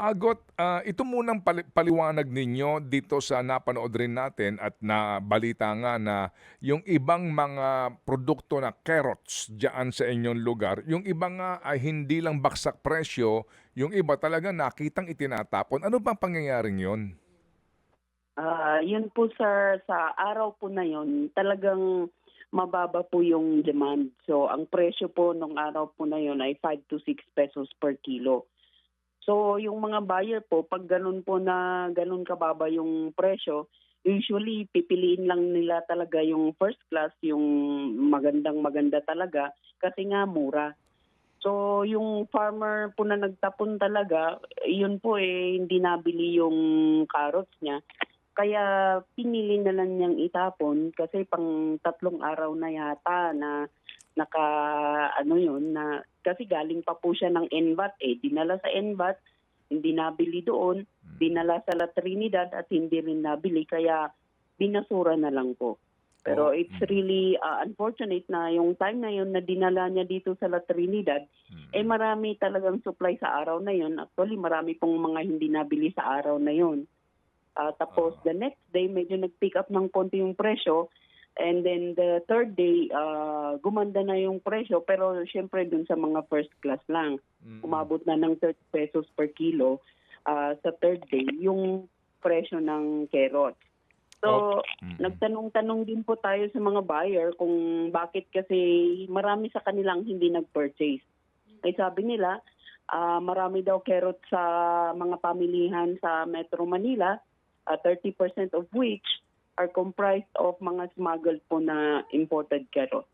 Agot, ito munang paliwanag ninyo dito sa napanood rin natin at nabalita nga na yung ibang mga produkto na carrots diyan sa inyong lugar, yung iba nga ay hindi lang baksak presyo, yung iba talaga nakitang itinatapon. Ano bang pangyayaring yun? Yun po sir, sa araw po na yun, talagang mababa po yung demand. So ang presyo po nung araw po na yun ay 5 to 6 pesos per kilo. So yung mga buyer po, pag ganun po na ganun kababa yung presyo, usually pipiliin lang nila talaga yung first class, yung magandang maganda talaga kasi nga mura. So yung farmer po na nagtapon talaga, yun po hindi nabili yung carrots niya. Kaya pinili na lang niyang itapon kasi pang 3 araw na yata na naka ano yun na kasi galing pa po siya ng NVAT dinala sa NVAT, hindi nabili doon, dinala sa La Trinidad at hindi rin nabili kaya binasura na lang po. Oh, Pero it's really unfortunate na yung time na yun na dinala niya dito sa La Trinidad, marami talagang supply sa araw na yun. Actually, marami pong mga hindi nabili sa araw na yun. Tapos the next day, medyo nag-pick up ng konti yung presyo. And then the third day, gumanda na yung presyo. Pero syempre dun sa mga first class lang. Umabot na ng 30 pesos per kilo sa third day yung presyo ng carrots. op, So, nagtanong-tanong din po tayo sa mga buyer kung bakit kasi marami sa kanilang hindi nag-purchase. Ay sabi nila, marami daw carrots sa mga pamilihan sa Metro Manila, 30% of which are comprised of mga smuggled po na imported carrots.